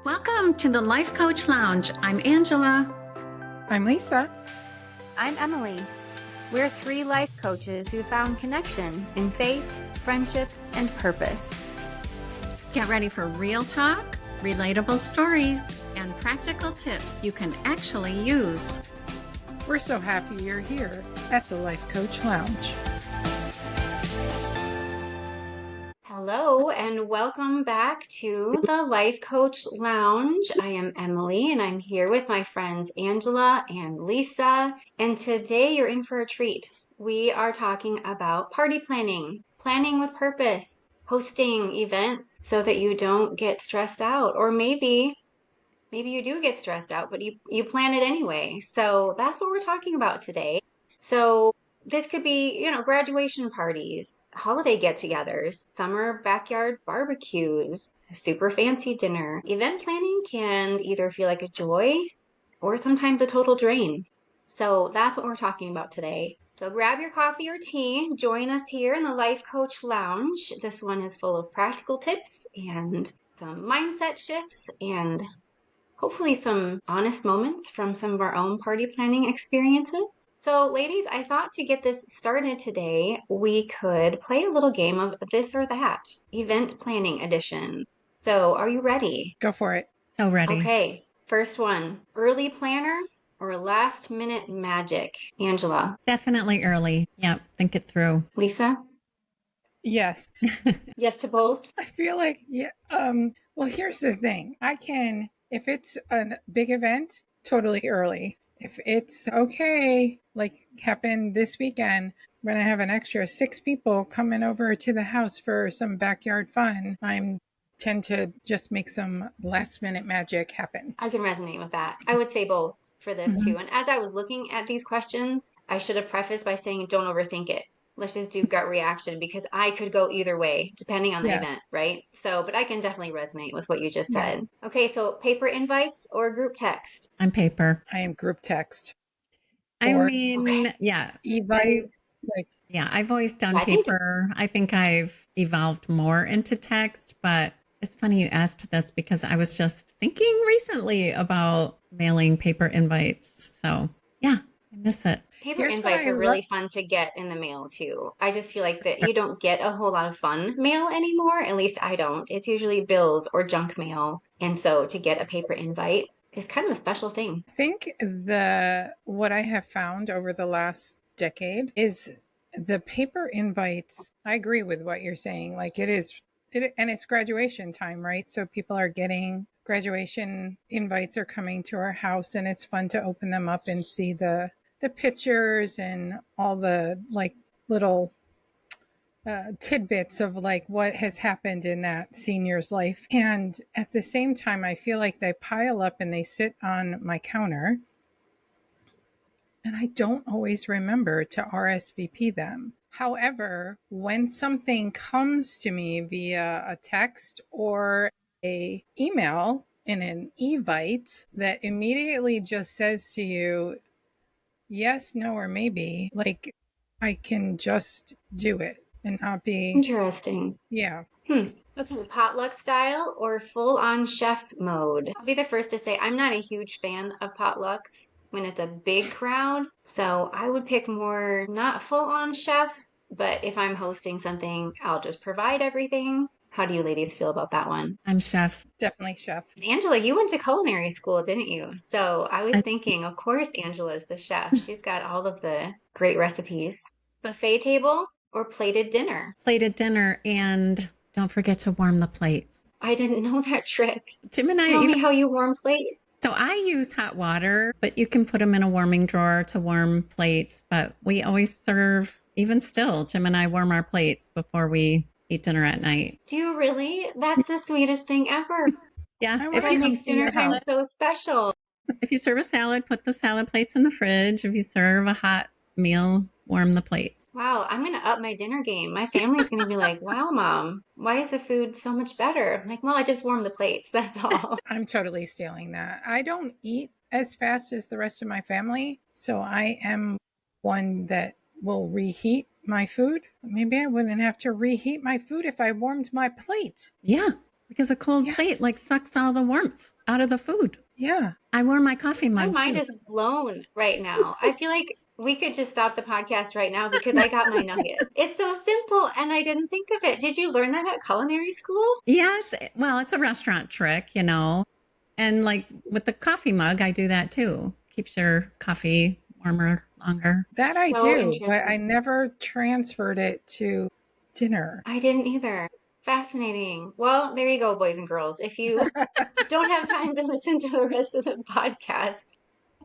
Welcome to the Life Coach Lounge. I'm Angela. I'm Lisa. I'm Emily. We're three life coaches who found connection in faith, friendship, and purpose. Get ready for real talk, relatable stories, and practical tips you can actually use. We're so happy you're here at the Life Coach Lounge. Hello, and welcome back to the Life Coach Lounge. I am Emily, and I'm here with my friends Angela and Lisa. And today you're in for a treat. We are talking about party planning, planning with purpose, hosting events so that you don't get stressed out, or maybe you do get stressed out, but you plan it anyway. So that's what we're talking about today. So this could be, graduation parties, holiday get-togethers, summer backyard barbecues, a super fancy dinner. Event planning can either feel like a joy or sometimes a total drain. So that's what we're talking about today. So grab your coffee or tea, join us here in the Life Coach Lounge. This one is full of practical tips and some mindset shifts and hopefully some honest moments from some of our own party planning experiences. So ladies, I thought to get this started today, we could play a little game of this or that, event planning edition. So are you ready? Go for it. So ready. Okay, first one, early planner or last minute magic? Angela. Definitely early. Yep, think it through. Lisa? Yes. Yes to both? I feel like, well, here's the thing. If it's a big event, totally early. If it's okay, like happened this weekend, when I have an extra 6 people coming over to the house for some backyard fun, I tend to just make some last minute magic happen. I can resonate with that. I would say both for this too. And as I was looking at these questions, I should have prefaced by saying, don't overthink it. Let's just do gut reaction because I could go either way depending on the event, right? So, but I can definitely resonate with what you just said. Okay, so paper invites or group text? I'm paper. I am group text. Yeah. Evite, I've always done paper. I think I've evolved more into text, but it's funny you asked this because I was just thinking recently about mailing paper invites. So yeah, I miss it. Paper invites are really fun to get in the mail too. I just feel like that you don't get a whole lot of fun mail anymore. At least I don't. It's usually bills or junk mail. And so to get a paper invite is kind of a special thing. I think what I have found over the last decade is the paper invites. I agree with what you're saying. Like and it's graduation time, right? So people are getting graduation invites are coming to our house, and it's fun to open them up and see the pictures and all the like little tidbits of like what has happened in that senior's life. And at the same time, I feel like they pile up and they sit on my counter, and I don't always remember to RSVP them. However, when something comes to me via a text or a email in an evite that immediately just says to you, yes, no, or maybe, like I can just do it and not be interesting. Yeah. Okay, potluck style or full-on chef mode? I'll be the first to say I'm not a huge fan of potlucks when it's a big crowd. So I would pick more not full-on chef, but if I'm hosting something, I'll just provide everything. How do you ladies feel about that one? I'm chef. Definitely chef. Angela, you went to culinary school, didn't you? So I was thinking, of course, Angela's the chef. She's got all of the great recipes. Buffet table or plated dinner? Plated dinner, and don't forget to warm the plates. I didn't know that trick. Jim and I Tell me how you warm plates. So I use hot water, but you can put them in a warming drawer to warm plates. But we always serve, even still, Jim and I warm our plates before we eat dinner at night. Do you really? That's the sweetest thing ever. Yeah. That makes dinner time so special. If you serve a salad, put the salad plates in the fridge. If you serve a hot meal, warm the plates. Wow, I'm going to up my dinner game. My family's going to be like, wow, Mom, why is the food so much better? I'm like, well, I just warmed the plates. That's all. I'm totally stealing that. I don't eat as fast as the rest of my family, so I am one that will reheat my food. Maybe I wouldn't have to reheat my food if I warmed my plate. Yeah. because a cold Yeah. plate like sucks all the warmth out of the food. Yeah. I wore my coffee My mug mind too. is blown right now. I feel like we could just stop the podcast right now because I got my nugget. It's so simple and I didn't think of it. Did you learn that at culinary school? Yes. Well, it's a restaurant trick, you know. And like with the coffee mug, I do that too. Keeps your coffee warmer longer. That I So do, but I interesting. never transferred it to dinner. I didn't either. Fascinating. Well, there you go, boys and girls. If you don't have time to listen to the rest of the podcast,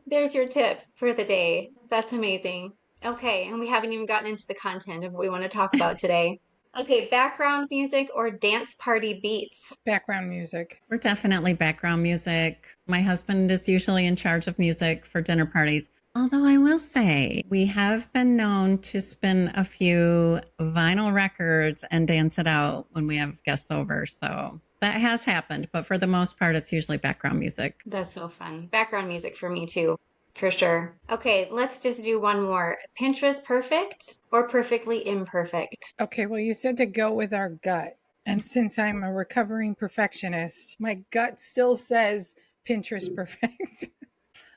there's your tip for the day. That's amazing. Okay, and we haven't even gotten into the content of what we want to talk about today. Okay, background music or dance party beats? Background music. We're definitely background music. My husband is usually in charge of music for dinner parties. Although I will say, we have been known to spin a few vinyl records and dance it out when we have guests over. So that has happened. But for the most part, it's usually background music. That's so fun. Background music for me too, for sure. Okay, let's just do one more. Pinterest perfect or perfectly imperfect? Okay, well, you said to go with our gut. And since I'm a recovering perfectionist, my gut still says Pinterest perfect.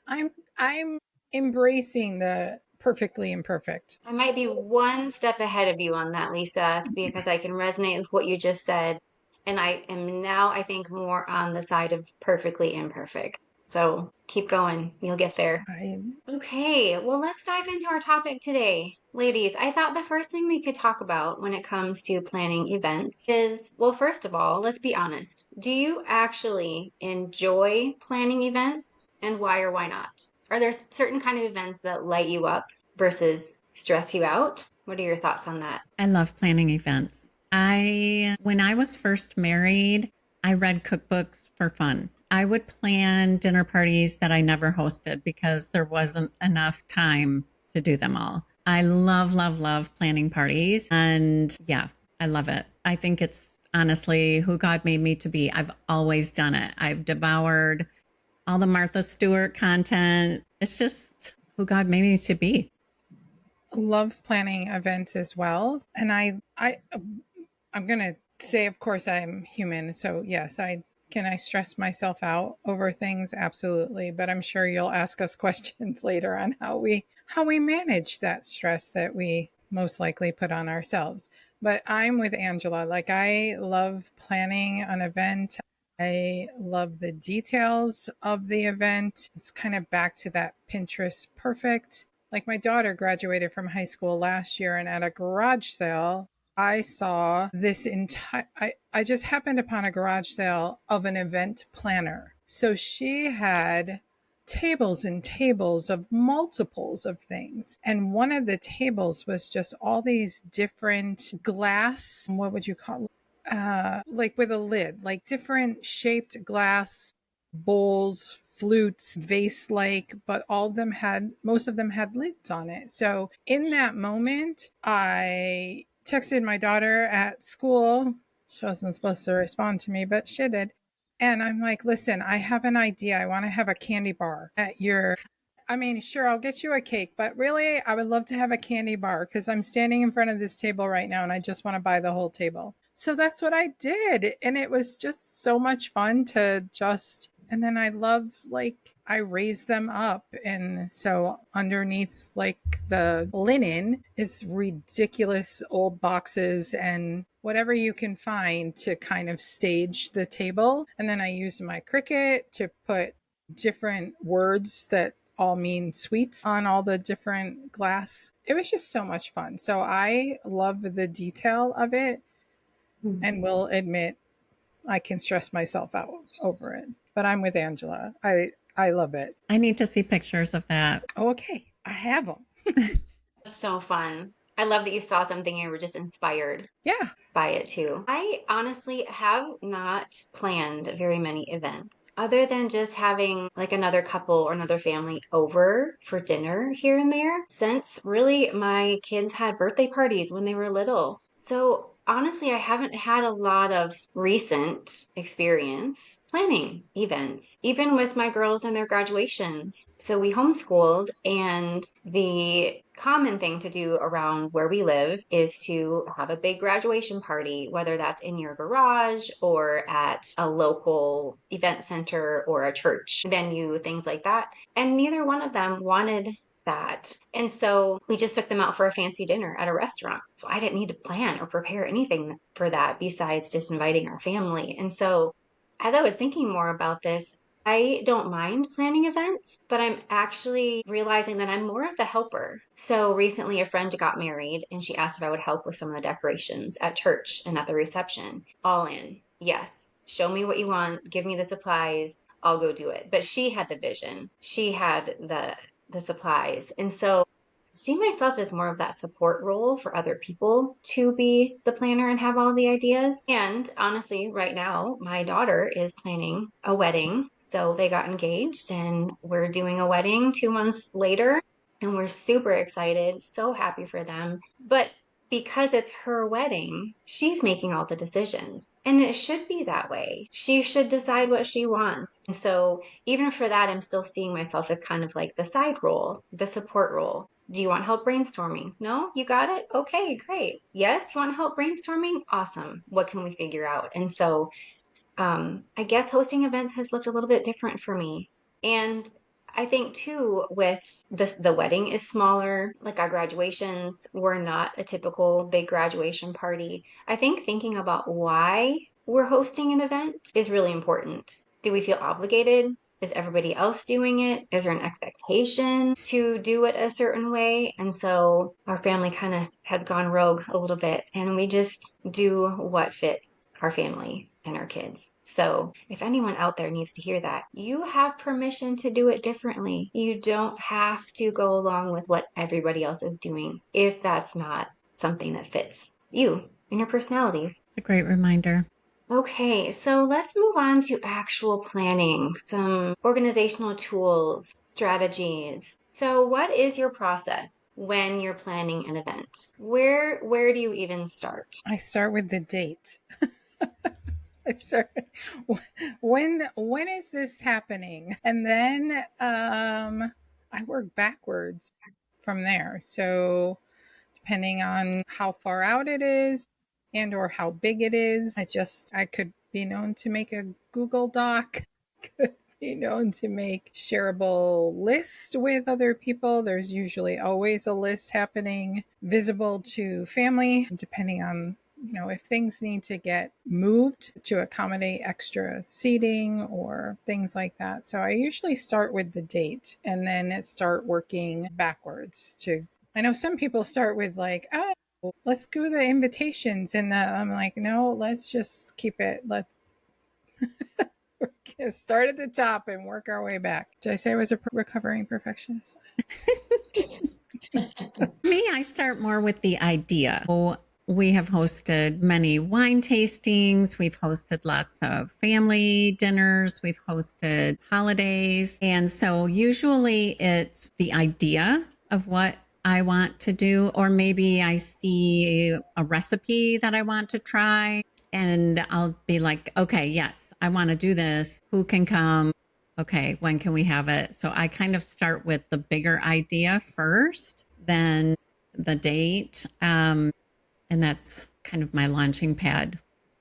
I'm embracing the perfectly imperfect. I might be one step ahead of you on that, Lisa, because I can resonate with what you just said. And I am now, I think, more on the side of perfectly imperfect. So keep going. You'll get there. I Okay, well, let's dive into our topic today. Ladies, I thought the first thing we could talk about when it comes to planning events is, well, first of all, let's be honest. Do you actually enjoy planning events and why or why not? Are there certain kind of events that light you up versus stress you out? What are your thoughts on that? I love planning events. When I was first married, I read cookbooks for fun. I would plan dinner parties that I never hosted because there wasn't enough time to do them all. I love, love, love planning parties. And yeah, I love it. I think it's honestly who God made me to be. I've always done it. I've devoured all the Martha Stewart content. It's just who God made me to be. love planning events as well. And I'm going to say, of course, I'm human. So, yes, I stress myself out over things? Absolutely. But I'm sure you'll ask us questions later on how we manage that stress that we most likely put on ourselves. But I'm with Angela. Like, I love planning an event. I love the details of the event. It's kind of back to that Pinterest perfect. Like, my daughter graduated from high school last year, and at a garage sale, I saw this entire, I just happened upon a garage sale of an event planner. So she had tables and tables of multiples of things. And one of the tables was just all these different glass, what would you call it? Like with a lid, like different shaped glass bowls, flutes, vase like, but most of them had lids on it. So in that moment, I texted my daughter at school. She wasn't supposed to respond to me, but she did. And I'm like, listen, I have an idea. I want to have a candy bar at your. I mean, sure, I'll get you a cake, but really, I would love to have a candy bar because I'm standing in front of this table right now and I just want to buy the whole table. So that's what I did. And it was just so much fun to just, and then I love, like, I raise them up. And so underneath, like, the linen is ridiculous old boxes and whatever you can find to kind of stage the table. And then I use my Cricut to put different words that all mean sweets on all the different glass. It was just so much fun. So I love the detail of it and will admit I can stress myself out over it. But I'm with Angela. I love it. I need to see pictures of that. Oh, okay. I have them. That's so fun. I love that you saw something and you were just inspired Yeah. by it too. I honestly have not planned very many events other than just having like another couple or another family over for dinner here and there since really my kids had birthday parties when they were little. So honestly, I haven't had a lot of recent experience planning events, even with my girls and their graduations. So we homeschooled, and the common thing to do around where we live is to have a big graduation party, whether that's in your garage or at a local event center or a church venue, things like that. And neither one of them wanted that. And so we just took them out for a fancy dinner at a restaurant. So I didn't need to plan or prepare anything for that besides just inviting our family. And so as I was thinking more about this, I don't mind planning events, but I'm actually realizing that I'm more of the helper. So recently, a friend got married and she asked if I would help with some of the decorations at church and at the reception. All in. Yes. Show me what you want. Give me the supplies. I'll go do it. But she had the vision. She had the supplies. And so I see myself as more of that support role for other people to be the planner and have all the ideas. And honestly, right now, my daughter is planning a wedding. So they got engaged and we're doing a wedding 2 months later. And we're super excited, so happy for them. But because it's her wedding, she's making all the decisions. And it should be that way. She should decide what she wants. And so even for that, I'm still seeing myself as kind of like the side role, the support role. Do you want help brainstorming? No, you got it? Okay, great. Yes, you want help brainstorming? Awesome. What can we figure out? And so I guess hosting events has looked a little bit different for me. And I think too, with this, the wedding is smaller, like our graduations were not a typical big graduation party. I think thinking about why we're hosting an event is really important. Do we feel obligated? Is everybody else doing it? Is there an expectation to do it a certain way? And so our family kind of has gone rogue a little bit, and we just do what fits our family and our kids. So if anyone out there needs to hear that, you have permission to do it differently. You don't have to go along with what everybody else is doing if that's not something that fits you and your personalities. It's a great reminder. Okay, so let's move on to actual planning, some organizational tools, strategies. So what is your process when you're planning an event? Where do you even start? I start with the date. I start when is this happening? And then I work backwards from there. So depending on how far out it is and or how big it is, I could be known to make a Google Doc, could be known to make shareable list with other people. There's usually always a list happening visible to family, depending on if things need to get moved to accommodate extra seating or things like that. So I usually start with the date and then start working backwards to. I know some people start with like, oh, let's do the invitations, and I'm like, no, let's just keep it. Let's start at the top and work our way back. Did I say I was a recovering perfectionist? Me, I start more with the idea. So we have hosted many wine tastings. We've hosted lots of family dinners. We've hosted holidays. And so usually it's the idea of what I want to do, or maybe I see a recipe that I want to try and I'll be like, okay, yes, I want to do this. Who can come? Okay, when can we have it? So I kind of start with the bigger idea first, then the date. And that's kind of my launching pad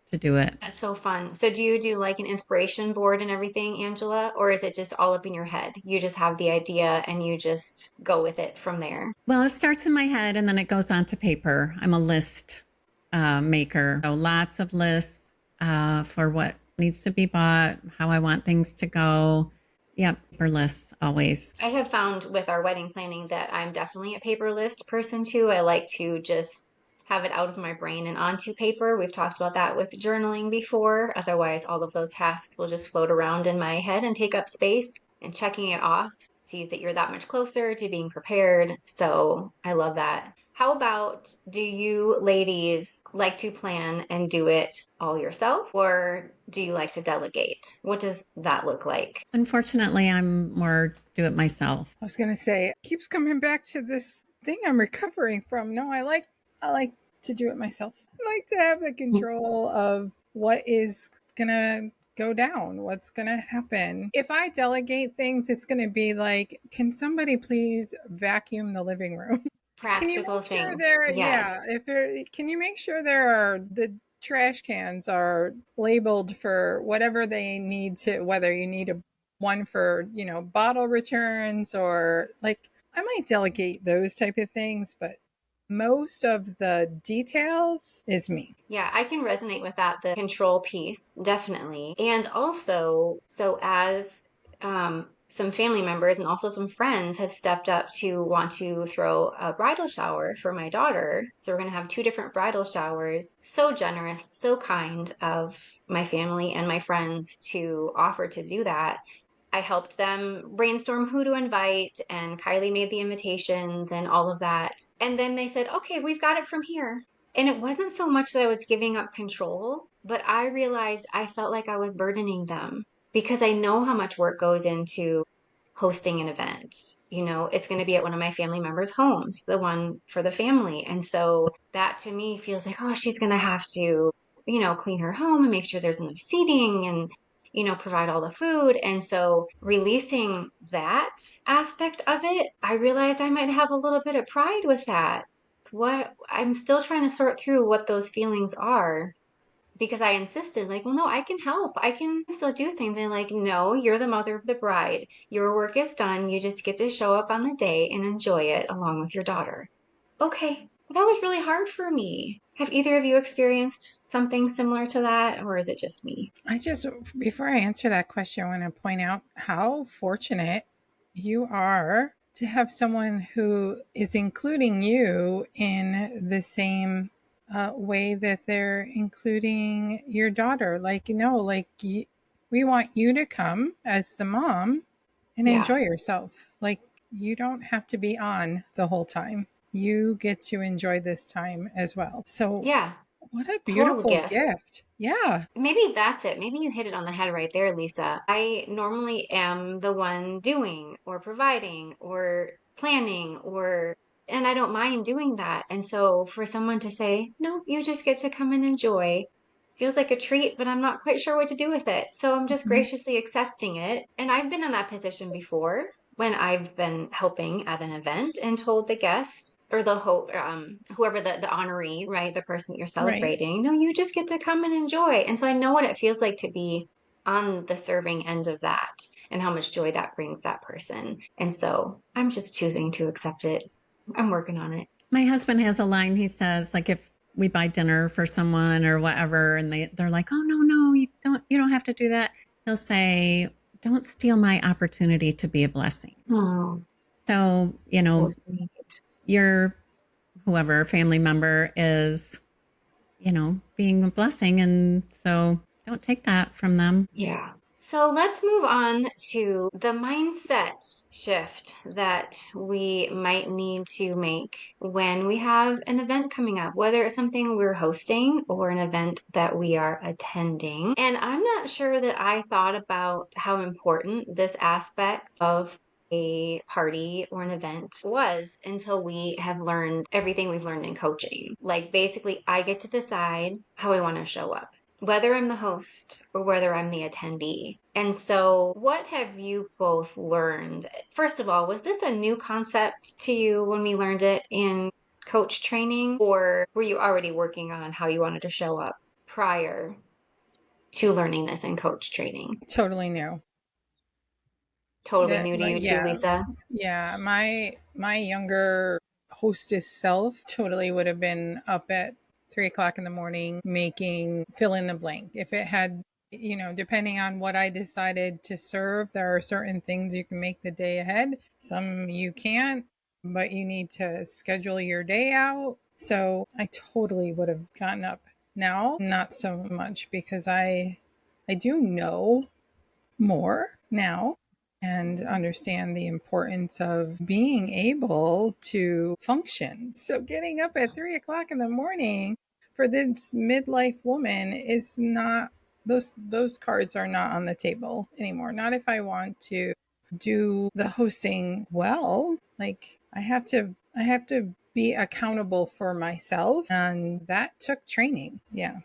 to do it. That's so fun. So do you do like an inspiration board and everything, Angela, or is it just all up in your head? You just have the idea and you just go with it from there? Well, it starts in my head and then it goes onto paper. I'm a list maker. So lots of lists for what needs to be bought, how I want things to go. Yep, paper lists always. I have found with our wedding planning that I'm definitely a paper list person too. I like to just have it out of my brain and onto paper. We've talked about that with journaling before. Otherwise, all of those tasks will just float around in my head and take up space. And checking it off sees that you're that much closer to being prepared. So I love that. How about, do you ladies like to plan and do it all yourself, or do you like to delegate? What does that look like? Unfortunately, I'm more do it myself. I was going to say, it keeps coming back to this thing I'm recovering from. No, I like to do it myself. like to have the control of what is going to go down, what's going to happen. If I delegate things, it's going to be like, can somebody please vacuum the living room? Can you Practical make sure things. there, Yes. yeah, if there, can you make sure there are the trash cans are labeled for whatever they need to, whether you need a one for, bottle returns or like I might delegate those type of things, but most of the details is me. Yeah, I can resonate with that, the control piece, definitely. And also, so as some family members and also some friends have stepped up to want to throw a bridal shower for my daughter. So we're going to have two different bridal showers. So generous, so kind of my family and my friends to offer to do that. I helped them brainstorm who to invite, and Kylie made the invitations and all of that. And then they said, okay, we've got it from here. And it wasn't so much that I was giving up control, but I realized I felt like I was burdening them because I know how much work goes into hosting an event. It's going to be at one of my family members' homes, the one for the family. And so that to me feels like, oh, she's going to have to, clean her home and make sure there's enough seating and provide all the food. And so releasing that aspect of it, I realized I might have a little bit of pride with that. What I'm still trying to sort through what those feelings are because I insisted, like, well, no, I can help. I can still do things. And like, no, you're the mother of the bride. Your work is done. You just get to show up on the day and enjoy it along with your daughter. Okay, that was really hard for me. Have either of you experienced something similar to that, or is it just me? Before I answer that question, I want to point out how fortunate you are to have someone who is including you in the same way that they're including your daughter. Like, we want you to come as the mom and Yeah. enjoy yourself. Like, you don't have to be on the whole time. You get to enjoy this time as well. So, Yeah. what a Total beautiful gift. gift. Yeah. Maybe that's it. Maybe you hit it on the head right there, Lisa. I normally am the one doing or providing or planning and I don't mind doing that. And so for someone to say, no, you just get to come and enjoy feels like a treat, but I'm not quite sure what to do with it. So I'm just Mhm. graciously accepting it. And I've been in that position before when I've been helping at an event and told the guest or whoever the honoree, right, the person that you're Right. celebrating, no, you just get to come and enjoy. And so I know what it feels like to be on the serving end of that and how much joy that brings that person. And so I'm just choosing to accept it. I'm working on it. My husband has a line. He says, like, if we buy dinner for someone or whatever, and they're like, "Oh no, you don't have to do that." He'll say, "Don't steal my opportunity to be a blessing." Oh, So so sweet. your whoever family member is, being a blessing, and so don't take that from them. Yeah. So let's move on to the mindset shift that we might need to make when we have an event coming up, whether it's something we're hosting or an event that we are attending. And I'm not sure that I thought about how important this aspect of a party or an event was until we have learned everything we've learned in coaching. Like basically, I get to decide how I want to show up, whether I'm the host or whether I'm the attendee. And so, what have you both learned? First of all, was this a new concept to you when we learned it in coach training, or were you already working on how you wanted to show up prior to learning this in coach training? Totally new. Totally That, new to like, you too, yeah, Lisa. yeah. My younger hostess self totally would have been up at 3 o'clock in the morning making fill in the blank. If it had, depending on what I decided to serve, there are certain things you can make the day ahead. Some you can't, but you need to schedule your day out. So I totally would have gotten up. Now, not so much because I do know more now and understand the importance of being able to function. So getting up at 3 o'clock in the morning for this midlife woman is not, those cards are not on the table anymore. Not if I want to do the hosting well. Like I have to be accountable for myself. And that took training. Yeah,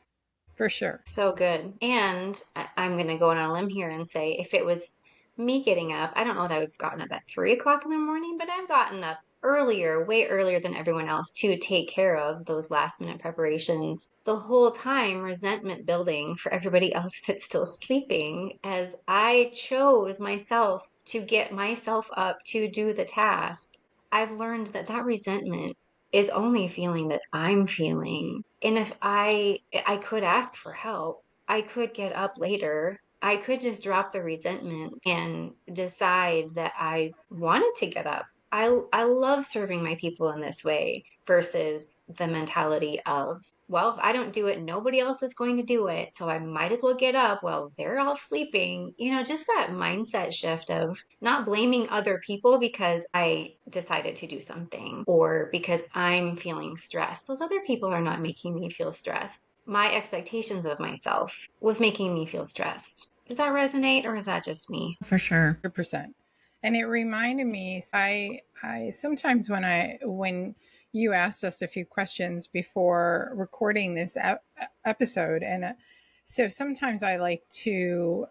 for sure. So good. And I'm going to go on a limb here and say if it was me getting up, I don't know that I've gotten up at 3 o'clock in the morning, but I've gotten up earlier, way earlier than everyone else to take care of those last minute preparations. The whole time, resentment building for everybody else that's still sleeping as I chose myself to get myself up to do the task. I've learned that that resentment is only a feeling that I'm feeling. And if I could ask for help, I could get up later. I could just drop the resentment and decide that I wanted to get up. I love serving my people in this way versus the mentality of, well, if I don't do it, nobody else is going to do it. So I might as well get up. Well, they're all sleeping. Just that mindset shift of not blaming other people because I decided to do something or because I'm feeling stressed. Those other people are not making me feel stressed. My expectations of myself was making me feel stressed. Does that resonate or is that just me? For sure. 100%. And it reminded me, I sometimes when you asked us a few questions before recording this episode, and so sometimes I like to,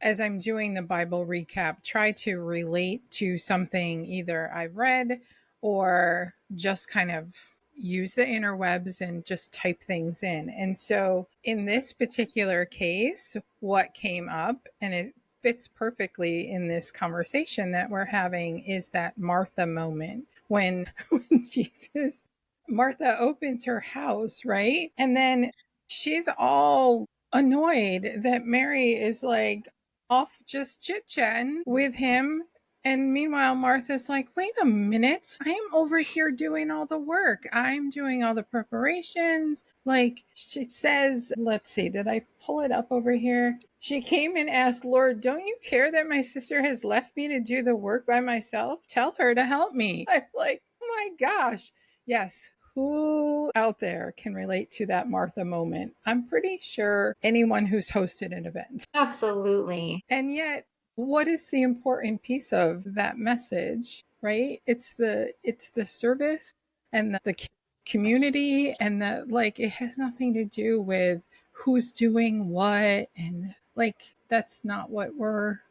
as I'm doing the Bible recap, try to relate to something either I've read or just kind of use the interwebs and just type things in. And so in this particular case, what came up, and it fits perfectly in this conversation that we're having, is that Martha moment when, when Martha opens her house, right? And then she's all annoyed that Mary is like off just chit chatting with him. And meanwhile, Martha's like, wait a minute, I am over here doing all the work. I'm doing all the preparations. Like she says, let's see, did I pull it up over here? She came and asked, Lord, don't you care that my sister has left me to do the work by myself? Tell her to help me. I'm like, oh my gosh. Yes. Who out there can relate to that Martha moment? I'm pretty sure anyone who's hosted an event. Absolutely. And yet, what is the important piece of that message, right? It's the service and the community, and the, like, it has nothing to do with who's doing what, and like that's not the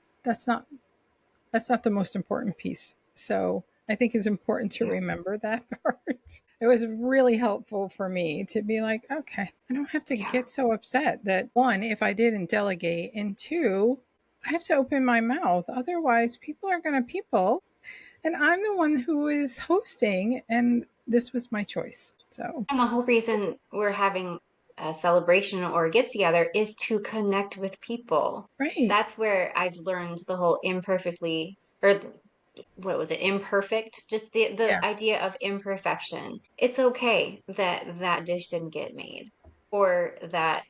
most important piece. So I think it's important to remember that part. It was really helpful for me to be like, okay, I don't have to get so upset that, one, if I didn't delegate, and two, I have to open my mouth. Otherwise, people are going to people. And I'm the one who is hosting, and this was my choice. So, And the whole reason we're having a celebration or a get together is to connect with people. right. That's where I've learned the whole imperfectly, or what was it, imperfect, just the Yeah. idea of imperfection. It's okay that that dish didn't get made or that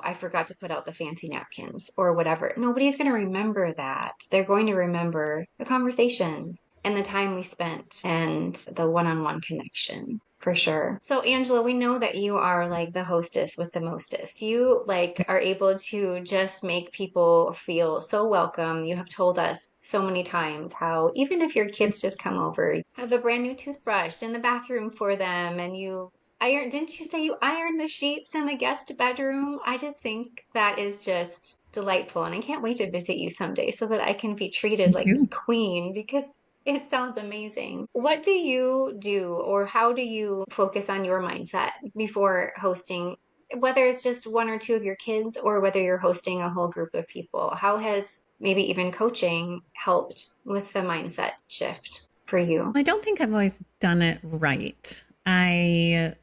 I forgot to put out the fancy napkins or whatever. Nobody's going to remember that. They're going to remember the conversations and the time we spent and the one-on-one connection. For sure. So Angela, we know that you are like the hostess with the mostest. You like are able to just make people feel so welcome. You have told us so many times how even if your kids just come over, you have a brand new toothbrush in the bathroom for them and you iron, didn't you say you ironed the sheets in the guest bedroom? I just think that is just delightful and I can't wait to visit you someday so that I can be treated Me like too. this queen because it sounds amazing. What do you do, or how do you focus on your mindset before hosting, whether it's just one or two of your kids or whether you're hosting a whole group of people? How has maybe even coaching helped with the mindset shift for you? I don't think I've always done it right. I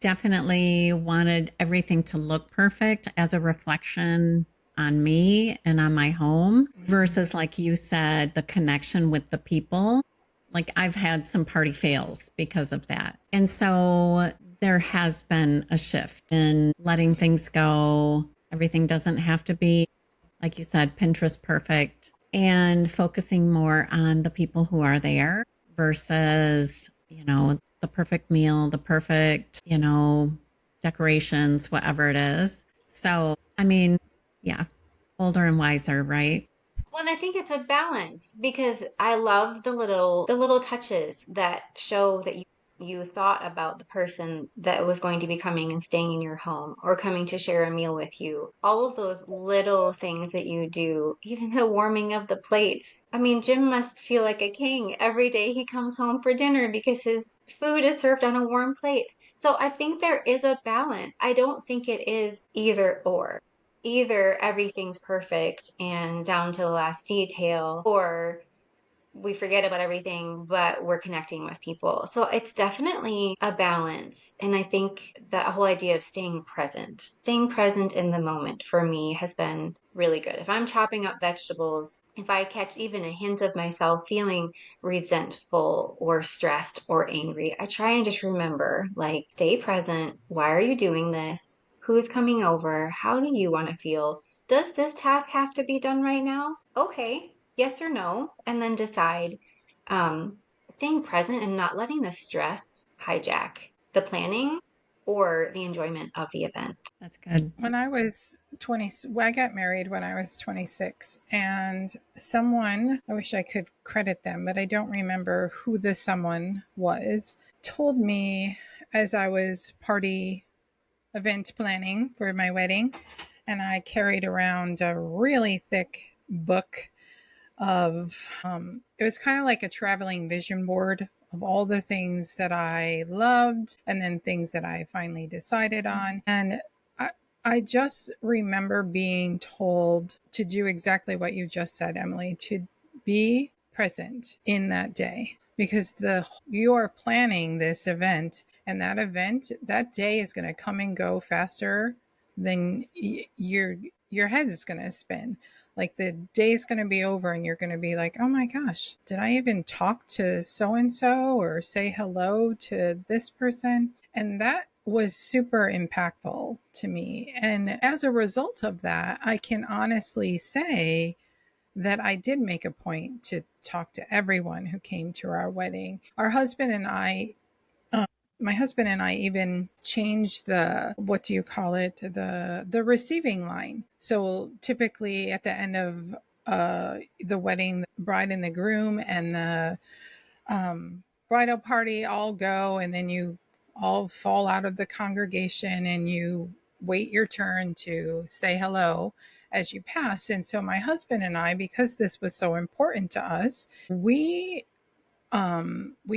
definitely wanted everything to look perfect as a reflection on me and on my home versus, like you said, the connection with the people. Like I've had some party fails because of that. And so there has been a shift in letting things go. Everything doesn't have to be, like you said, Pinterest perfect, and focusing more on the people who are there versus, the perfect meal, the perfect, decorations, whatever it is. So, I mean, yeah, older and wiser, right? Well, and I think it's a balance because I love the little touches that show that you thought about the person that was going to be coming and staying in your home or coming to share a meal with you. All of those little things that you do, even the warming of the plates. I mean, Jim must feel like a king every day he comes home for dinner because his food is served on a warm plate. So I think there is a balance. I don't think it is either or. Either everything's perfect and down to the last detail, or we forget about everything, but we're connecting with people. So it's definitely a balance. And I think that whole idea of staying present in the moment for me has been really good. If I'm chopping up vegetables, if I catch even a hint of myself feeling resentful or stressed or angry, I try and just remember, like, stay present. Why are you doing this? Who's coming over? How do you want to feel? Does this task have to be done right now? Okay, yes or no, and then decide. Um, Staying present and not letting the stress hijack the planning or the enjoyment of the event. That's good. When I was 20, well, I got married when I was 26, and someone, I wish I could credit them, but I don't remember who the someone was, told me as I was party event planning for my wedding, and I carried around a really thick book of it was kind of like a traveling vision board of all the things that I loved and then things that I finally decided on. And I, I just remember being told to do exactly what you just said, Emily, to be present in that day, because the you are planning this event, and that day is going to come and go faster than your head is going to spin. Like the day's going to be over and you're going to be like, oh my gosh, did I even talk to so and so or say hello to this person? And that was super impactful to me. And as a result of that, I can honestly say that I did make a point to talk to everyone who came to our wedding. My husband and I even changed the, what do you call it, the receiving line. So typically at the end of the wedding, the bride and the groom and the bridal party all go, and then you all fall out of the congregation and you wait your turn to say hello as you pass. And so my husband and I, because this was so important to us, we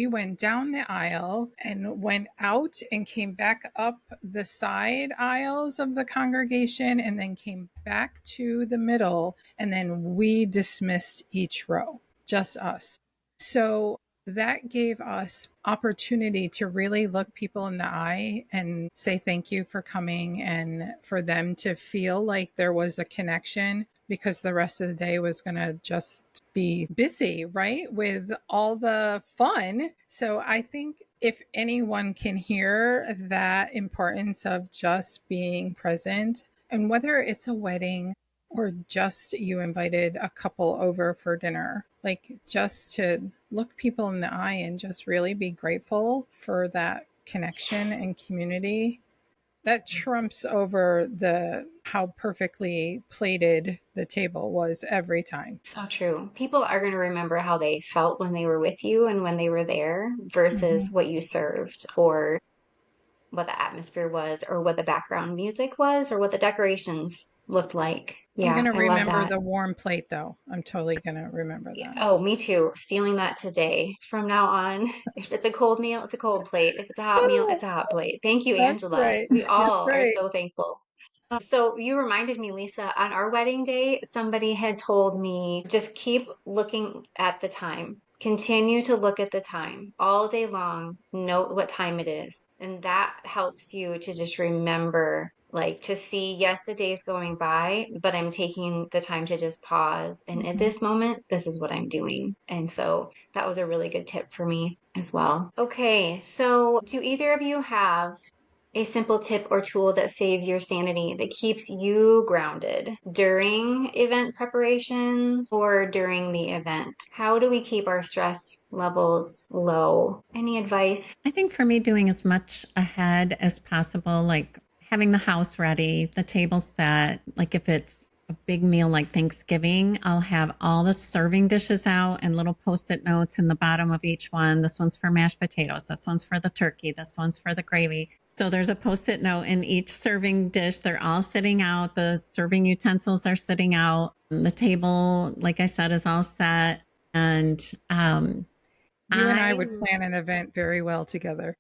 went down the aisle and went out and came back up the side aisles of the congregation and then came back to the middle, and then we dismissed each row, just us. So that gave us opportunity to really look people in the eye and say thank you for coming, and for them to feel like there was a connection, because the rest of the day was going to just be busy, right? With all the fun. So I think if anyone can hear that importance of just being present, and whether it's a wedding or just you invited a couple over for dinner, like just to look people in the eye and just really be grateful for that connection and community, that trumps over the how perfectly plated the table was every time. So true. People are going to remember how they felt when they were with you and when they were there Mm-hmm. versus what you served or what the atmosphere was or what the background music was or what the decorations looked like. I'm Yeah, going to I love remember that. the warm plate, though. I'm totally going to remember that. Oh, me too. Stealing that today. From now on, if it's a cold meal, it's a cold plate. If it's a hot meal, it's a hot plate. Thank you, That's Angela. right. We That's all are right. so thankful. So you reminded me, Lisa, on our wedding day, somebody had told me just keep looking at the time. Continue to look at the time all day long. Note what time it is. And that helps you to just remember, like to see, yes, the day's going by, but I'm taking the time to just pause. And at Mm-hmm. this moment, this is what I'm doing. And so that was a really good tip for me as well. Okay, so do either of you have a simple tip or tool that saves your sanity, that keeps you grounded during event preparations or during the event? How do we keep our stress levels low? Any advice? I think for me, doing as much ahead as possible, like having the house ready, the table set, like if it's a big meal like Thanksgiving, I'll have all the serving dishes out and little post-it notes in the bottom of each one. This one's for mashed potatoes. This one's for the turkey. This one's for the gravy. So there's a post-it note in each serving dish. They're all sitting out. The serving utensils are sitting out. The table, like I said, is all set. And You and I would plan an event very well together.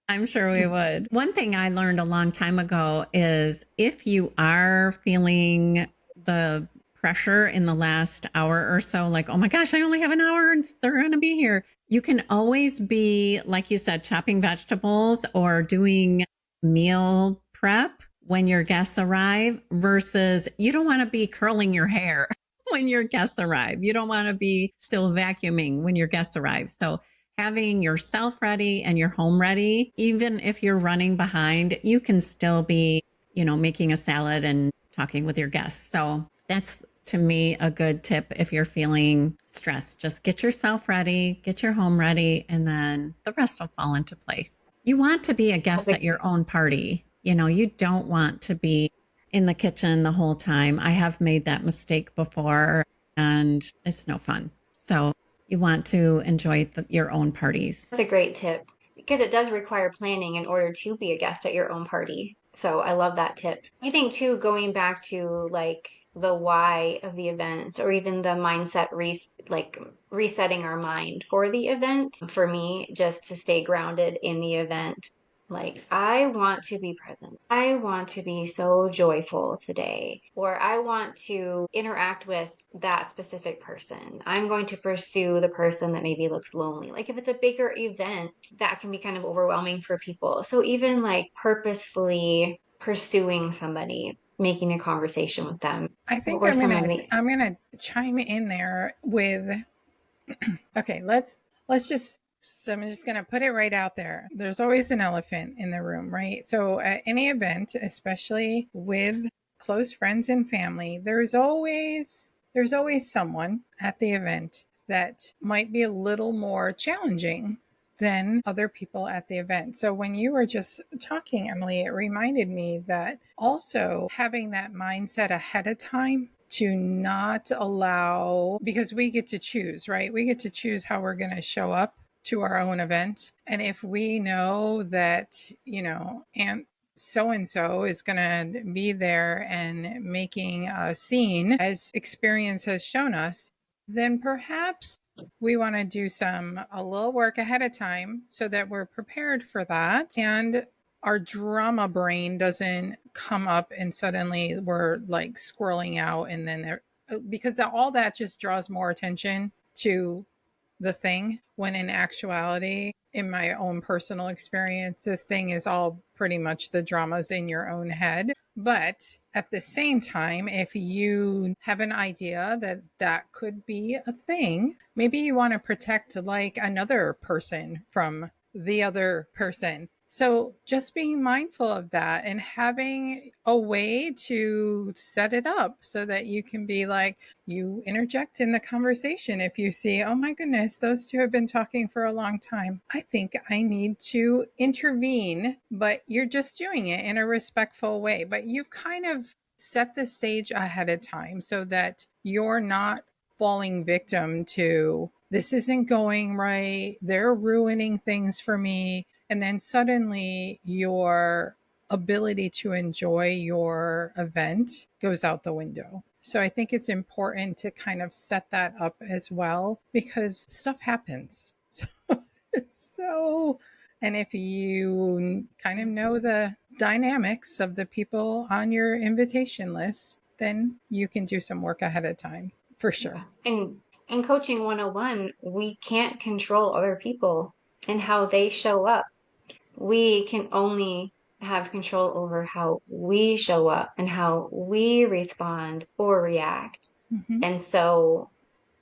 I'm sure we would. One thing I learned a long time ago is if you are feeling the pressure in the last hour or so, like, oh my gosh, I only have an hour and they're going to be here. You can always be, like you said, chopping vegetables or doing meal prep when your guests arrive versus you don't want to be curling your hair when your guests arrive. You don't want to be still vacuuming when your guests arrive. So having yourself ready and your home ready, even if you're running behind, you can still be, making a salad and talking with your guests. So that's, to me, a good tip if you're feeling stressed. Just get yourself ready, get your home ready, and then the rest will fall into place. You want to be a guest at your own party. You don't want to be in the kitchen the whole time. I have made that mistake before, and it's no fun. So you want to enjoy your own parties. That's a great tip because it does require planning in order to be a guest at your own party. So I love that tip. I think too, going back to like the why of the event or even the mindset resetting our mind for the event. For me, just to stay grounded in the event. Like, I want to be present. I want to be so joyful today, or I want to interact with that specific person. I'm going to pursue the person that maybe looks lonely. Like, if it's a bigger event, that can be kind of overwhelming for people. So, even like purposefully pursuing somebody, making a conversation with them. I think I'm gonna chime in there with okay, so I'm just going to put it right out there. There's always an elephant in the room, right? So at any event, especially with close friends and family, there's always someone at the event that might be a little more challenging than other people at the event. So when you were just talking, Emily, it reminded me that also having that mindset ahead of time to not allow, because we get to choose, right? We get to choose how we're going to show up to our own event. And if we know that, Aunt so and so is going to be there and making a scene, as experience has shown us, then perhaps we want to do a little work ahead of time so that we're prepared for that. And our drama brain doesn't come up and suddenly we're like squirreling out. And then because all that just draws more attention to the thing, when in actuality, in my own personal experience, this thing is all pretty much the dramas in your own head. But at the same time, if you have an idea that could be a thing, maybe you want to protect like another person from the other person. So just being mindful of that and having a way to set it up so that you can be like, you interject in the conversation. If you see, oh my goodness, those two have been talking for a long time, I think I need to intervene, but you're just doing it in a respectful way. But you've kind of set the stage ahead of time so that you're not falling victim to, this isn't going right, they're ruining things for me. And then suddenly your ability to enjoy your event goes out the window. So I think it's important to kind of set that up as well, because stuff happens. So, and if you kind of know the dynamics of the people on your invitation list, then you can do some work ahead of time for sure. And in coaching 101, we can't control other people and how they show up. We can only have control over how we show up and how we respond or react. Mm-hmm. And so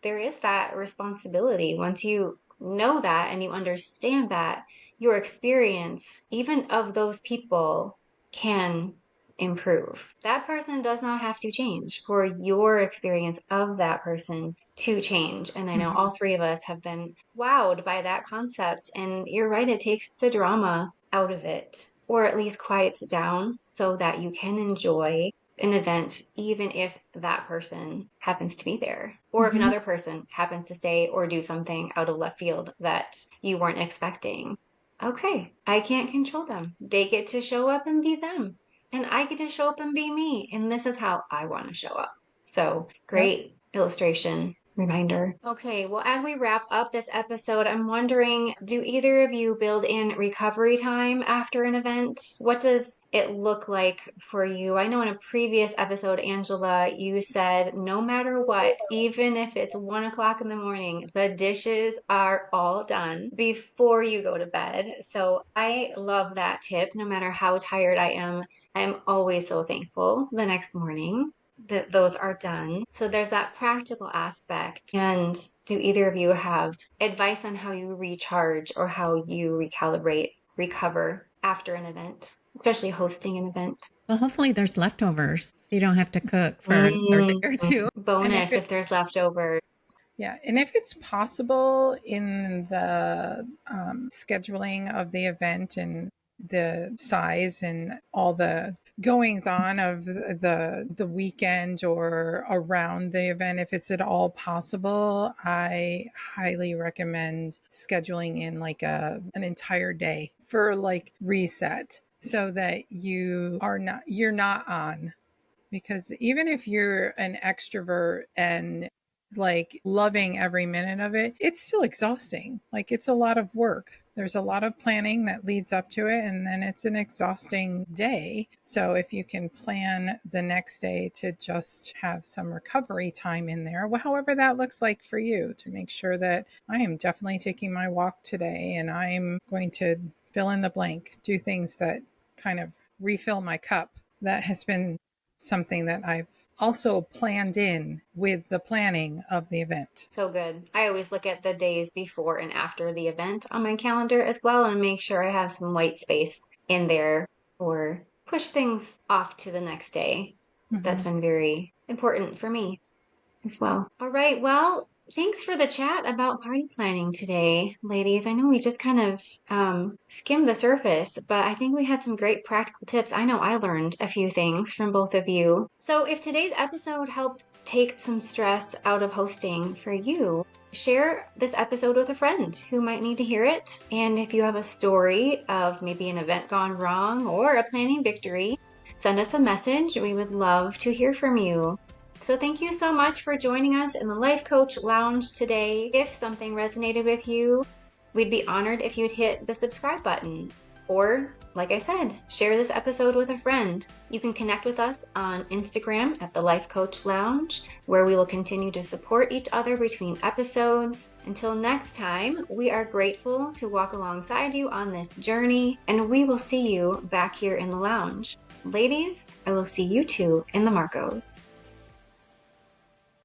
there is that responsibility. Once you know that and you understand that, your experience, even of those people, can improve. That person does not have to change for your experience of that person to change. And I know all three of us have been wowed by that concept. And you're right, it takes the drama out of it, or at least quiets it down so that you can enjoy an event, even if that person happens to be there, or if another person happens to say or do something out of left field that you weren't expecting. Okay, I can't control them. They get to show up and be them, and I get to show up and be me. And this is how I want to show up. So Yep. great illustration reminder. Okay, well, as we wrap up this episode, I'm wondering, do either of you build in recovery time after an event? What does it look like for you? I know in a previous episode, Angela, you said no matter what, even if it's 1 o'clock in the morning, the dishes are all done before you go to bed. So I love that tip. No matter how tired I am always so thankful the next morning that those are done. So there's that practical aspect. And do either of you have advice on how you recharge or how you recalibrate, recover after an event, especially hosting an event? Well, hopefully there's leftovers so you don't have to cook for another day or two. And Bonus if there's leftovers. Yeah, and if it's possible in the scheduling of the event and the size and all the goings on of the weekend or around the event, if it's at all possible, I highly recommend scheduling in like an entire day for like reset so that you're not on, because even if you're an extrovert and like loving every minute of it, it's still exhausting. Like it's a lot of work. There's a lot of planning that leads up to it, and then it's an exhausting day. So if you can plan the next day to just have some recovery time in there, well, however that looks like for you, to make sure that I am definitely taking my walk today and I'm going to fill in the blank, do things that kind of refill my cup. That has been something that I've also planned in with the planning of the event. So good. I always look at the days before and after the event on my calendar as well and make sure I have some white space in there or push things off to the next day. That's been very important for me as well. All right. Well, thanks for the chat about party planning today, ladies. I know we just kind of skimmed the surface, but I think we had some great practical tips. I know I learned a few things from both of you. So if today's episode helped take some stress out of hosting for you, share this episode with a friend who might need to hear it. And if you have a story of maybe an event gone wrong or a planning victory, send us a message. We would love to hear from you. So thank you so much for joining us in the Life Coach Lounge today. If something resonated with you, we'd be honored if you'd hit the subscribe button. Or, like I said, share this episode with a friend. You can connect with us on Instagram at the Life Coach Lounge, where we will continue to support each other between episodes. Until next time, we are grateful to walk alongside you on this journey, and we will see you back here in the lounge. Ladies, I will see you two in the Marcos.